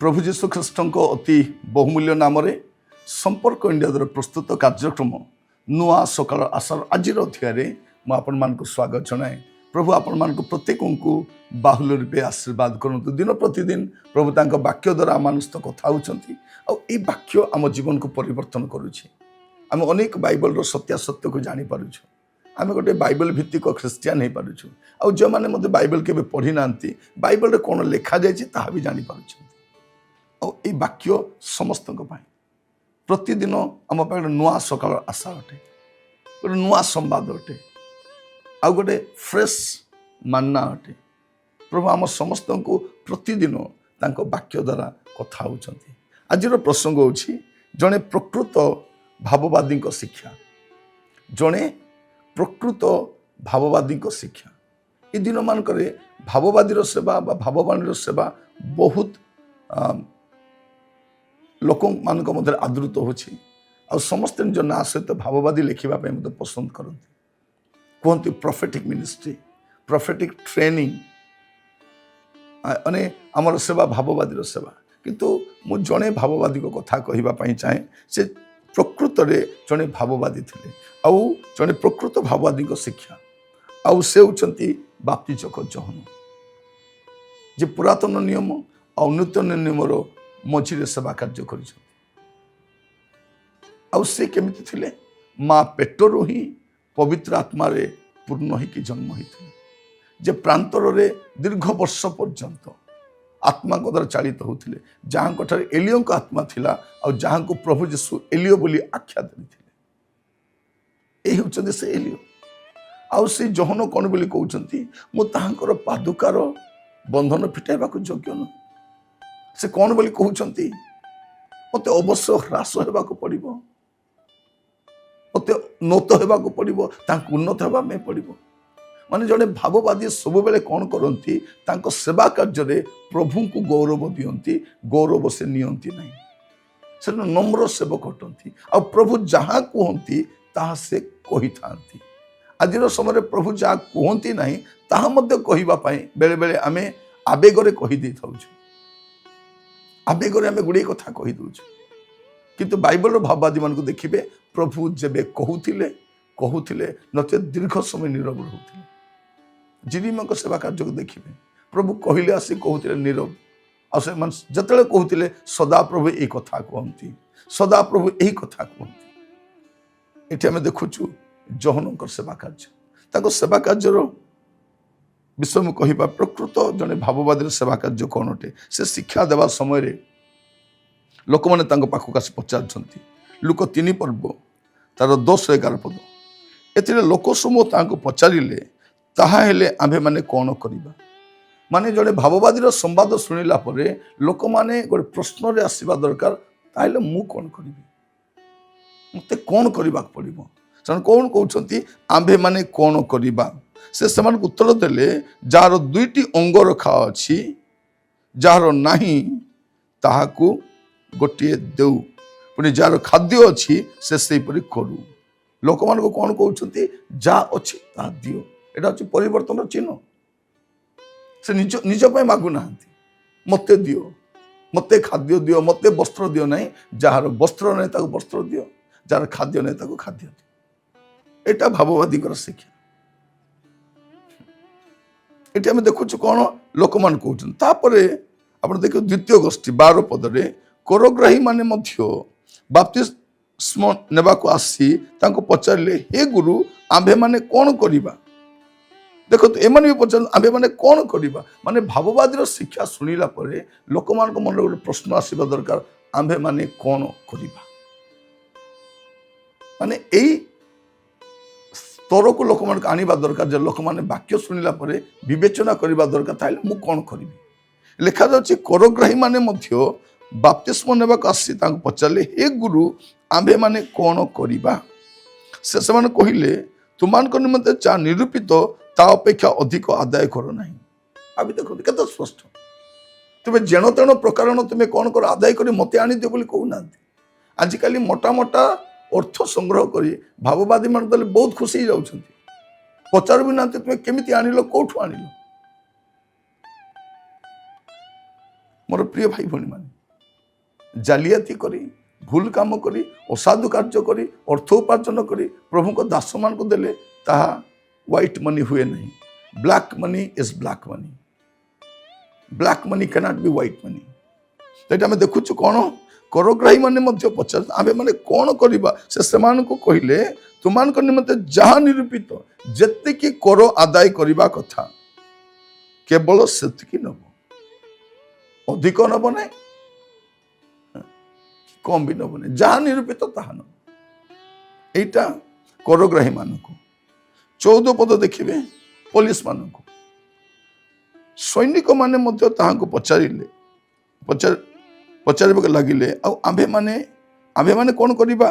प्रभु जीशु ख्रीष्ट अति बहुमूल्य नाम संपर्क इंडिया द्वारा प्रस्तुत कार्यक्रम नुआ सकाल आशार आज अध्याय मुझे स्वागत जनाए। प्रभु आपण मान प्रत्येक को बाहुल्य रूपे आशीर्वाद करूँ। दिन प्रतिदिन प्रभु तांका वाक्य द्वारा आम सहित कथा होती वाक्य आम जीवन को परिवर्तन करुच्छे। आम अनेक बाइबल सत्यासत्य को जापर आम गोटे बाइबल भित्तिक ख्रिस्टियान हो पार्छु। आउ जो मैंने मत बाइबल के पढ़ी ना बाइबल कौन लिखा जाए भी जापर ये वाक्य समस्त प्रतिदिन आम पाखे नुआ सकाल आशा अटे, गोटे नुआ संवाद अटे, आउ गोटे फ्रेश मान्ना अटे। प्रभु आम समस्त को प्रतिदिन तांको वाक्य द्वारा कथा होउछंती। आज प्रसंग होछि जड़े प्रकृत भाववादी शिक्षा, जड़े प्रकृत भाववादी शिक्षा। ये दिन मानक भाववादी सेवा बा भाववाणी सेवा बहुत लोक मान मध्य आदृत होछि। समस्त निज ना सहित भाववादी लिखापी मत पसंद करती। कहते प्रोफेटिक मिनिस्ट्री, प्रोफेटिक ट्रेनिंग अने आमर सेवा भाववादी सेवा। किंतु मु जड़े भाववादी को कथा कहवाई चाहे से प्रकृत में जड़े भाववादी थे आउ जड़े प्रकृत भाववादी शिक्षा आउ से होती बाप्तिजक जहन जे पुरातन नियम और नूतन नियमर मझिरे सेवा कार्य कर। केमिति थिले माँ पेटरू ही पवित्र आत्मा रे पूर्ण होकर जन्म होते जे प्रांतर रे दीर्घ वर्ष पर्यंत आत्मा द्वारा चालित होते। जहाँ ठारे एलियो का आत्मा थिला और जहाँ को प्रभु जीशु एलियो बोली आख्या देते। यही से एलियो आउ से जहन कौन बोली कहते मु ताहांकर पादुकार बंधन फिटाइबा योग्य न। से कौन बोली कहते मत अवश्य ह्रास होगा पड़ो, मत नोत होगा पड़ो, उन्नत होगा पड़ो। माने जड़े भाववादी सब बेले कौन करती सेवा कार्य प्रभु को गौरव दियंती, गौरव से नियंती नहीं। से नम्र सेवक हटती आ प्रभु जहाँ कहती ताहा से कही था। आज समय प्रभु जहाँ कहती ना ताहा कहवाई बेले बेले आम आवेगे कहीदे था। आवेगे आम गुड़े कथा कहीदे किंतु बाइबल भाववादी मान देखिए प्रभु जेबे कहते नचे दीर्घ समय नीरव रोते। जिरीम सेवा कार्य को देखिए प्रभु कहले आसी कहते नीरव आते कहते सदा प्रभु यही कथा कहती, सदा प्रभु यही कथा कहती। ये आम देखुचु जहन सेवा कार्य सेवा कार्य विषय में कह प्रकृत जड़े भाववादी सेवा कार्य कौन अटे। से शिक्षा देवा समय लोक मैंने पाखक आसी पचार लुक 3 पर्व तार 10-11 पद ए लोक समूह पचारे ताहले आम्भे माने कौन करवा। माने जड़े भाववादी संवाद शुणिला लोक मैंने गोटे प्रश्न रे आसवा दरकार ताहले मु कौन करी मते कौन करने पड़ो। से कौन कहते आम्भे माने कौन करवा। से उत्तर देले जार 2टी अंग रखा अच्छी जार नाही ताहाकू गोटे देऊ पुणी जार खाद्य अच्छी से सेपरी करू। लोक मान को कौन कहते जा अच्छी ता दियो। एटा हूँ परिवर्तन चिन्ह। से निज निज मागुना मते दियो, मते खाद्य दियो, मते वस्त्र दियो नहीं। जार वस्त्र नहीं ताको वस्त्र दियो, जार खाद्य नहीं ताको खाद्य दियो। एटा भाववादी शिक्षा। ये आम देखु कौन लोक मान कहते। आप देखिए 2 गोष्ठी 12 पदरे करग्राही माने बाप्तिस्म नेबाकू आसी पचारे हे गुरु आम्भे माने कौन करवा। ଦେଖନ୍ତୁ ଏମାନେ ବି ପଚାରନ୍ତି ଆମେ ମାନେ କ'ଣ କରିବା, ମାନେ ଭାବବାଦୀର ଶିକ୍ଷା ଶୁଣିଲା ପରେ ଲୋକମାନଙ୍କ ମନରେ ଗୋଟେ ପ୍ରଶ୍ନ ଆସିବା ଦରକାର, ଆମ୍ଭେ ମାନେ କ'ଣ କରିବା। ମାନେ ଏଇ ସ୍ତରକୁ ଲୋକମାନଙ୍କୁ ଆଣିବା ଦରକାର ଯେ ଲୋକମାନେ ବାକ୍ୟ ଶୁଣିଲା ପରେ ବିବେଚନା କରିବା ଦରକାର, ତାହେଲେ ମୁଁ କ'ଣ କରିବି। ଲେଖାଯାଉଛି କରଗ୍ରାହୀ ମାନେ ମଧ୍ୟ ବାପ୍ତିସ୍ମ ନେବାକୁ ଆସି ତାଙ୍କୁ ପଚାରିଲେ, ହେ ଗୁରୁ ଆମ୍ଭେ ମାନେ କ'ଣ କରିବା। ସେମାନେ କହିଲେ, ତୁମାନଙ୍କ ନିମନ୍ତେ ଯାହା ନିରୂପିତ ତା ଅପେକ୍ଷା ଅଧିକ ଆଦାୟ କର ନାହିଁ। ଆମେ ଦେଖନ୍ତୁ କେତେ ସ୍ପଷ୍ଟ, ତୁମେ ଯେଣ ତେଣ ପ୍ରକାରଣ ତୁମେ କ'ଣ କର ଆଦାୟ କରି ମୋତେ ଆଣିଦିଅ ବୋଲି କହୁନାହାନ୍ତି। ଆଜିକାଲି ମୋଟା ମୋଟା ଅର୍ଥ ସଂଗ୍ରହ କରି ଭାବବାଦୀ ମାନେ ଦେଲେ ବହୁତ ଖୁସି ହେଇଯାଉଛନ୍ତି, ପଚାରୁ ବି ନାହାନ୍ତି ତୁମେ କେମିତି ଆଣିଲ, କୋଉଠୁ ଆଣିଲ। ମୋର ପ୍ରିୟ ଭାଇ ଭଉଣୀ ମାନେ, ଜାଲିଆତି କରି ଭୁଲ କାମ କରି ଅସାଧୁ କାର୍ଯ୍ୟ କରି ଅର୍ଥ ଉପାର୍ଜନ କରି ପ୍ରଭୁଙ୍କ ଦାସମାନଙ୍କୁ ଦେଲେ ତାହା ହ୍ୱାଇଟ୍ ମନି ହୁଏ ନାହିଁ। Black money is black money, black money can't B white money. ଏଇଟା ଆମେ ଦେଖୁଛୁ କ'ଣ, କରଗ୍ରାହୀ ମାନେ ମଧ୍ୟ ପଚାର ଆମେ ମାନେ କ'ଣ କରିବା। ସେମାନଙ୍କୁ କହିଲେ, ତୁମାନଙ୍କ ନିମନ୍ତେ ଯାହା ନିରୂପିତ ଯେତିକି କର ଆଦାୟ କରିବା କଥା କେବଳ ସେତିକି ନେବ, ଅଧିକ ନେବ ନାହିଁ, କମ୍ ବି ନେବ ନାହିଁ, ଯାହା ନିରୂପିତ ତାହା ନେବ। ଏଇଟା କରଗ୍ରାହୀ ମାନଙ୍କୁ। 14 ପଦ ଦେଖିବେ, ପୋଲିସ ମାନଙ୍କୁ। ସୈନିକ ମାନେ ମଧ୍ୟ ତାହାଙ୍କୁ ପଚାରିବାକୁ ଲାଗିଲେ, ଆଉ ଆମ୍ଭେମାନେ କ'ଣ କରିବା।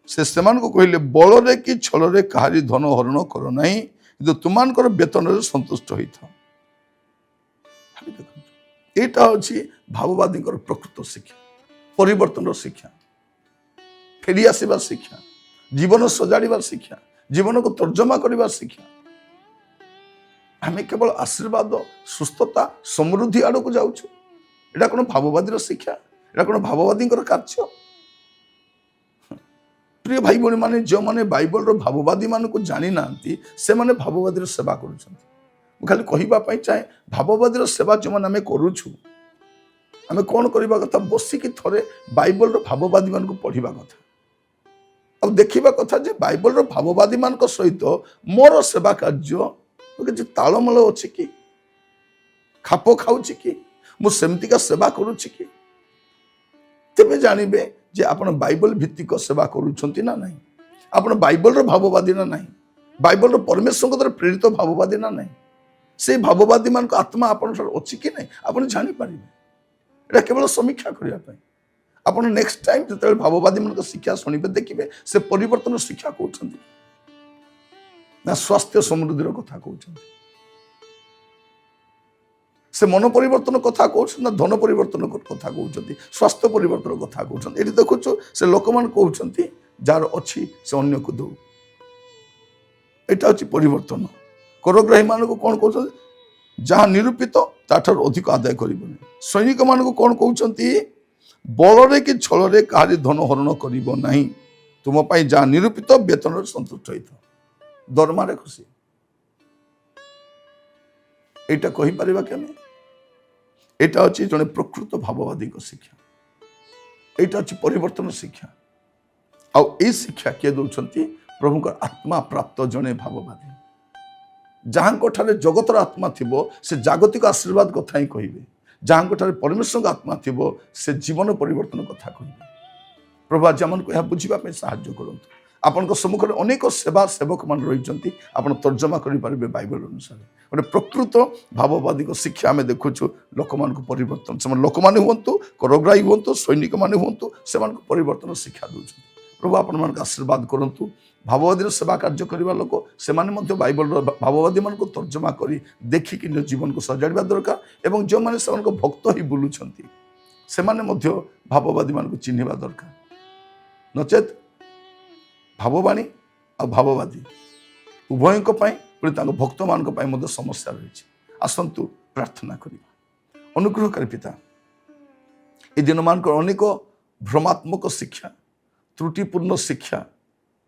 ସେମାନଙ୍କୁ କହିଲେ, ବଳରେ କି ଛଳରେ କାହାରି ଧନ ହରଣ କର ନାହିଁ, କିନ୍ତୁ ତୁମାନଙ୍କର ବେତନରେ ସନ୍ତୁଷ୍ଟ ହୋଇଥାଅ। ଏଇଟା ହେଉଛି ଭାବବାଦୀଙ୍କର ପ୍ରକୃତ ଶିକ୍ଷା, ପରିବର୍ତ୍ତନର ଶିକ୍ଷା, ଫେରିଆସିବା ଶିକ୍ଷା, ଜୀବନ ସଜାଡ଼ିବା ଶିକ୍ଷା, ଜୀବନକୁ ତର୍ଜମା କରିବା ଶିକ୍ଷା। ଆମେ କେବଳ ଆଶୀର୍ବାଦ, ସୁସ୍ଥତା, ସମୃଦ୍ଧି ଆଡ଼କୁ ଯାଉଛୁ। ଏଇଟା କ'ଣ ଭାବବାଦୀର ଶିକ୍ଷା? ଏଇଟା କ'ଣ ଭାବବାଦୀଙ୍କର କାର୍ଯ୍ୟ? ପ୍ରିୟ ଭାଇ ଭଉଣୀ ମାନେ, ଯେଉଁମାନେ ବାଇବଲର ଭାବବାଦୀ ମାନଙ୍କୁ ଜାଣିନାହାନ୍ତି ସେମାନେ ଭାବବାଦୀର ସେବା କରୁଛନ୍ତି। ମୁଁ ଖାଲି କହିବା ପାଇଁ ଚାହେଁ, ଭାବବାଦୀର ସେବା ଯେଉଁମାନେ ଆମେ କରୁଛୁ, ଆମେ କ'ଣ କରିବା କଥା, ବସିକି ଥରେ ବାଇବଲର ଭାବବାଦୀ ମାନଙ୍କୁ ପଢ଼ିବା କଥା, ଆଉ ଦେଖିବା କଥା ଯେ ବାଇବଲର ଭାବବାଦୀ ମାନଙ୍କ ସହିତ ମୋର ସେବା କାର୍ଯ୍ୟ କିଛି ତାଳମେଳ ଅଛି କି, ଖାପ ଖାଉଛି କି, ମୁଁ ସେମିତିକା ସେବା କରୁଛି କି। ତେବେ ଜାଣିବେ ଯେ ଆପଣ ବାଇବଲ ଭିତ୍ତିକ ସେବା କରୁଛନ୍ତି ନା ନାହିଁ, ଆପଣ ବାଇବଲର ଭାବବାଦୀ ନା ନାହିଁ, ବାଇବଲର ପରମେଶ୍ୱରଙ୍କ ଦ୍ୱାରା ପ୍ରେରିତ ଭାବବାଦୀ ନା ନାହିଁ। ସେଇ ଭାବବାଦୀ ମାନଙ୍କ ଆତ୍ମା ଆପଣଙ୍କର ଅଛି କି ନାହିଁ ଆପଣ ଜାଣିପାରିବେ। ଏଇଟା କେବଳ ସମୀକ୍ଷା କରିବା ପାଇଁ। ଆପଣ ନେକ୍ସଟ ଟାଇମ୍ ଯେତେବେଳେ ଭାବବାଦୀ ମାନଙ୍କ ଶିକ୍ଷା ଶୁଣିବେ, ଦେଖିବେ ସେ ପରିବର୍ତ୍ତନ ଶିକ୍ଷା କହୁଛନ୍ତି ନା ସ୍ୱାସ୍ଥ୍ୟ ସମୃଦ୍ଧିର କଥା କହୁଛନ୍ତି, ସେ ମନ ପରିବର୍ତ୍ତନ କଥା କହୁଛନ୍ତି ନା ଧନ ପରିବର୍ତ୍ତନ କଥା କହୁଛନ୍ତି, ସ୍ୱାସ୍ଥ୍ୟ ପରିବର୍ତ୍ତନ କଥା କହୁଛନ୍ତି। ଏଠି ଦେଖୁଛୁ ସେ ଲୋକମାନେ କହୁଛନ୍ତି ଯାହାର ଅଛି ସେ ଅନ୍ୟକୁ ଦଉ। ଏଇଟା ହେଉଛି ପରିବର୍ତ୍ତନ। କରଗ୍ରାହୀ ମାନଙ୍କୁ କ'ଣ କହୁଛନ୍ତି, ଯାହା ନିରୂପିତ ତାଠାରୁ ଅଧିକ ଆଦାୟ କରିବନି। ସୈନିକ ମାନଙ୍କୁ କ'ଣ କହୁଛନ୍ତି, ବଳରେ କି ଛଳରେ କାହାରି ଧନ ହରଣ କରିବ ନାହିଁ, ତୁମ ପାଇଁ ଯାହା ନିରୂପିତ ବେତନରେ ସନ୍ତୁଷ୍ଟ ହୋଇଥାଅ, ଦରମାରେ ଖୁସି। এইটা কহিপারিবা কেমে? এটা হচ্ছে জনে প্রকৃত ভাববাদীଙ୍କ শিକ୍ଷା, এইটা হচ্ছে পরিবর্তন শিକ୍ଷା। ଆଉ এই ଶିକ୍ଷା କିଏ ଦେଉଛନ୍ତି? ପ୍ରଭୁଙ୍କ ଆତ୍ମା ପ୍ରାପ୍ତ ଜଣେ ଭାବବାଦୀ। ଯାହାଙ୍କ ଠାରେ ଜଗତର ଆତ୍ମା ଥିବ ସେ ଜାଗତିକ ଆଶୀର୍ବାଦ କଥା ହିଁ କହିବେ। ଯାହାଙ୍କ ଠାରେ ପରମେଶ୍ୱରଙ୍କ ଆତ୍ମା ଥିବ ସେ ଜୀବନ ପରିବର୍ତ୍ତନ କଥା କହିବେ। ପ୍ରଭୁ ଆଜି ଆମକୁ ଏହା ବୁଝିବା ପାଇଁ ସାହାଯ୍ୟ କରନ୍ତୁ। ଆପଣଙ୍କ ସମ୍ମୁଖରେ ଅନେକ ସେବା ସେବକ ମାନେ ରହିଛନ୍ତି, ଆପଣ ତର୍ଜମା କରିପାରିବେ ବାଇବଲ ଅନୁସାରେ। ଗୋଟେ ପ୍ରକୃତ ଭାବବାଦୀଙ୍କ ଶିକ୍ଷା ଆମେ ଦେଖୁଛୁ ଲୋକମାନଙ୍କୁ ପରିବର୍ତ୍ତନ, ସେମାନେ ଲୋକମାନେ ହୁଅନ୍ତୁ, କରଗ୍ରାହୀ ହୁଅନ୍ତୁ, ସୈନିକମାନେ ହୁଅନ୍ତୁ, ସେମାନଙ୍କୁ ପରିବର୍ତ୍ତନ ଶିକ୍ଷା ଦେଉଛନ୍ତି। ପ୍ରଭୁ ଆପଣମାନଙ୍କୁ ଆଶୀର୍ବାଦ କରନ୍ତୁ। ଭାବବାଦୀର ସେବା କାର୍ଯ୍ୟ କରିବା ଲୋକ ସେମାନେ ମଧ୍ୟ ବାଇବଲର ଭାବବାଦୀମାନଙ୍କୁ ତର୍ଜମା କରି ଦେଖିକି ନିଜ ଜୀବନକୁ ସଜାଡ଼ିବା ଦରକାର। ଏବଂ ଯେଉଁମାନେ ସେମାନଙ୍କ ଭକ୍ତ ହେଇ ବୁଲୁଛନ୍ତି ସେମାନେ ମଧ୍ୟ ଭାବବାଦୀମାନଙ୍କୁ ଚିହ୍ନିବା ଦରକାର। ନଚେତ୍ ଭାବବାଣୀ ଆଉ ଭାବବାଦୀ ଉଭୟଙ୍କ ପାଇଁ ପୁଣି ତାଙ୍କ ଭକ୍ତମାନଙ୍କ ପାଇଁ ମଧ୍ୟ ସମସ୍ୟା ରହିଛି। ଆସନ୍ତୁ ପ୍ରାର୍ଥନା କରିବା। ଅନୁଗ୍ରହକାରୀ ପିତା, ଏ ଦିନମାନଙ୍କର ଅନେକ ଭ୍ରମାତ୍ମକ ଶିକ୍ଷା, ତ୍ରୁଟିପୂର୍ଣ୍ଣ ଶିକ୍ଷା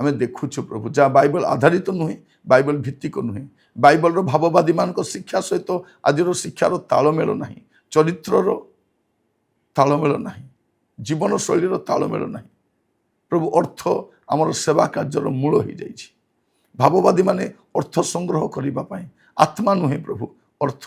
ଆମେ ଦେଖୁଛୁ ପ୍ରଭୁ, ଯାହା ବାଇବଲ ଆଧାରିତ ନୁହେଁ, ବାଇବଲ ଭିତ୍ତିକ ନୁହେଁ। ବାଇବଲର ଭାବବାଦୀମାନଙ୍କ ଶିକ୍ଷା ସହିତ ଆଜିର ଶିକ୍ଷାର ତାଳମେଳ ନାହିଁ, ଚରିତ୍ରର ତାଳମେଳ ନାହିଁ, ଜୀବନଶୈଳୀର ତାଳମେଳ ନାହିଁ। ପ୍ରଭୁ ଅର୍ଥ ଆମର ସେବା କାର୍ଯ୍ୟର ମୂଳ ହୋଇଯାଇଛି। ଭାବବାଦୀମାନେ ଅର୍ଥ ସଂଗ୍ରହ କରିବା ପାଇଁ आत्मा नुहे प्रभु अर्थ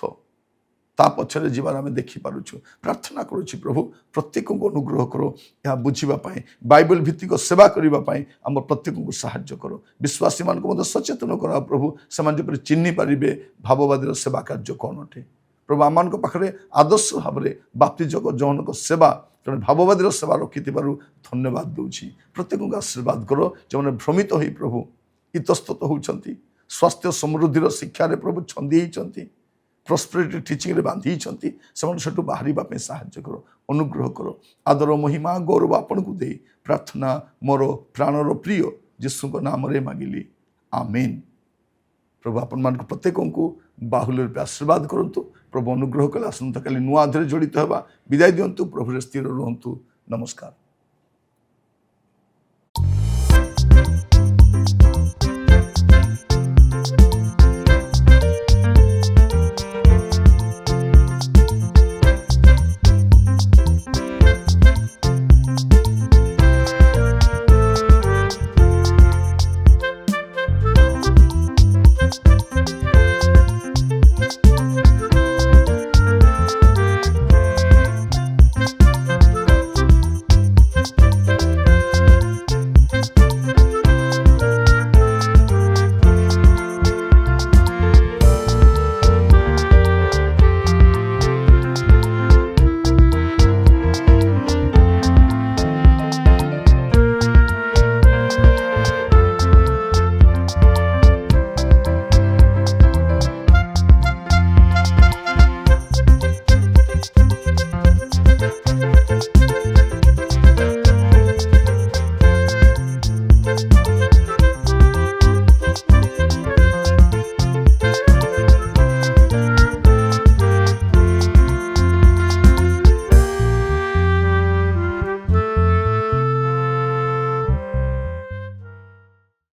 ता पछरे जीवन आम देखिपुँ प्रार्थना करुच्ची प्रभु प्रत्येक को अनुग्रह करो यह बुझापी बाइबल भित्तिक सेवा करने आम प्रत्येक को साहाय्य करो विश्वासी मान को सचेतन करा प्रभु से चिन्ह पारे भाववादी सेवा कार्य कौन अटे प्रभु आम पाखे आदर्श भाव में बाप्तिजक जौनक सेवा जड़े भाववादी सेवा रखि धन्यवाद दूची प्रत्येक को आशीर्वाद करो जो मैंने भ्रमित हो प्रभु इतस्तत होती स्वास्थ्य समृद्धि शिक्षार प्रभु छंदी होती प्रॉस्पेरिटी टीचिंग रे बांधी छंती से बाहर साहाय्य करो अनुग्रह करो आदर महिमा गौरव आपन को दे प्रार्थना मोर प्राणर प्रिय यीशु नाम रे मांगिली आमीन। प्रभु आपण मान प्रत्येक को बाहुल्य रूप आशीर्वाद करंतु प्रभु अनुग्रह कले आसंता काली नुआ अध्याय जड़ित होगा विदाय दिंतु प्रभु स्थिर रुहंतु नमस्कार।